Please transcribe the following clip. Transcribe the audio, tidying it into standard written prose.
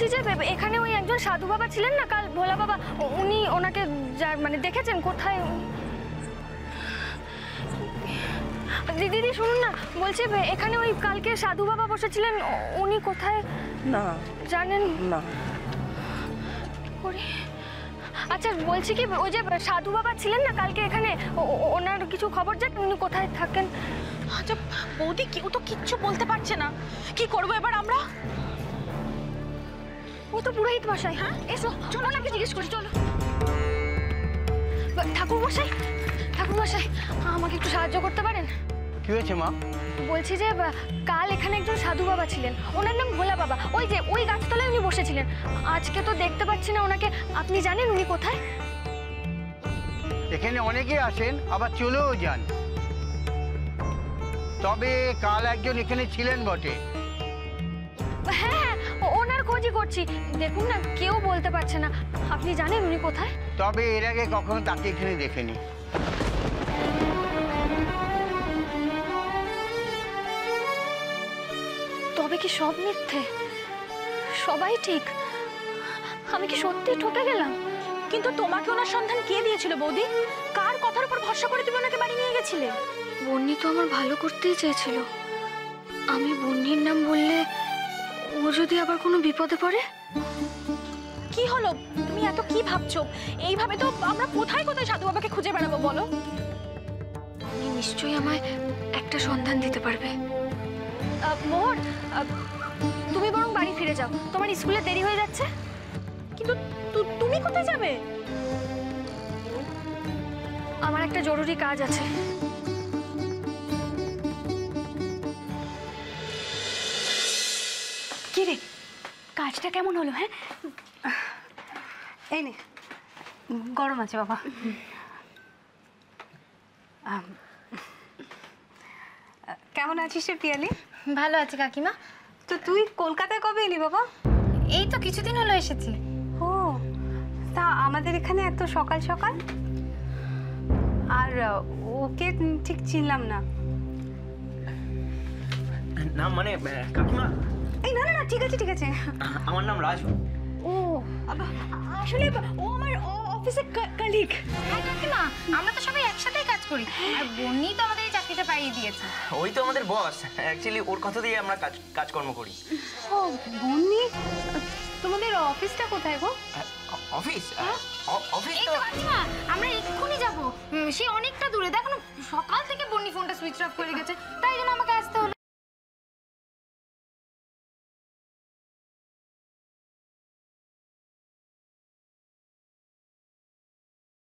বলছি যে এখানে ওই একজন সাধু বাবা ছিলেন না কাল, ভোলা বাবা, উনি ওনাকে মানে দেখেছেন কোথায়? দিদি শুনুন না, বলছি এখানে ওই কালকে সাধু বাবা বসেছিলেন, উনি কোথায় না জানেন না। আচ্ছা বলছি কি, ওই যে সাধু বাবা ছিলেন না কালকে এখানে, ওনার কিছু খবর জানেন উনি কোথায় থাকেন? আচ্ছা বৌদি, কেউ তো কিচ্ছু বলতে পারছে না, কি করবো এবার আমরা? ও তো পুরোহিত মশাই। হ্যাঁ এসো, চলো ওনাকে জিজ্ঞেস করি, চলো। ঠাকুর মশাই, আমাকে একটু সাহায্য করতে পারেন? কি হয়েছে মা? বলছি যে কাল এখানে একজন সাধু বাবা ছিলেন, ওনার নাম ভোলা বাবা, ওই যে ওই গাছতলায় উনি বসেছিলেন। আজকে তো দেখতে পাচ্ছি না ওনাকে, আপনি জানেন উনি কোথায়? এখানে অনেকেই আসেন আবার চলেও যান, তবে কাল একজন এখানে ছিলেন বটে। হ্যাঁ, ওনার খোঁজই করছি, দেখুন না কেউ বলতে পারছে না। আপনি জানেন উনি কোথায়? তবে এর আগে কখনো তাকে এখানে দেখেনি। তবে কি সব মিথ্যে? সবাই ঠিক? আমি কি সত্যি ঠকে গেলাম? কিন্তু তোমাকে ওনার সন্ধান কে দিয়েছিল বৌদি? কার কথার উপর ভরসা করে তুমি ওনাকে বাড়ি নিয়ে গেছিলে? বন্নি তো আমার ভালো করতেই চেয়েছিল। আমি বন্নির নাম বললে ও যদি আবার কোনো বিপদে পড়ে? কি হলো, তুমি এত কি ভাবছো? এইভাবে তো আমরা কোথায় কোথায় সাধু বাবাকে খুঁজে বেড়াবো বলো? উনি নিশ্চয়ই আমায় একটা সন্ধান দিতে পারবে। মোহর, তুমি বরং বাড়ি ফিরে যাও, তোমার স্কুলে দেরি হয়ে যাচ্ছে। কিন্তু তুমি কোথায় যাবে? আমার একটা জরুরি কাজ আছে। কি রে, কাজটা কেমন হলো? হ্যাঁ এই নে, গরম আছে বাবা। কেমন আছিস রে পিয়ালি? ভালো আছি কাকিমা। তো তুই কলকাতায় কবে এলি বাবা? এই তো কিছুদিন হলো এসেছি। ও, তা আমাদের এখানে এত সকাল সকাল? আর ওকে ঠিক চিনলাম না। নাম মানে কাকিমা? এই না না না, ঠিক আছে ঠিক আছে। আমার নাম রাজু। ও আসলে ও আমার অফিসের কলিগ। হ্যাঁ কাকিমা, আমরা তো সবাই একসাথেই কাজ করি, আর বন্নি তো আমাদের এই চাকরিটা পাইয়ে দিয়েছে। ওই তো আমাদের বস, অ্যাকচুয়ালি ওর কথা দিয়ে আমরা কাজকর্ম করি। ও বন্নি, তোমাদের অফিসটা কোথায় গো? অফিস? অফিস এই তো তো কাকিমা, আমরা এক্ষুনি যাবো। সে অনেকটা দূরে, দেখো না সকাল থেকে বন্নি ফোনটা সুইচ অফ করে গেছে, তাই জন্য আমাকে আসতে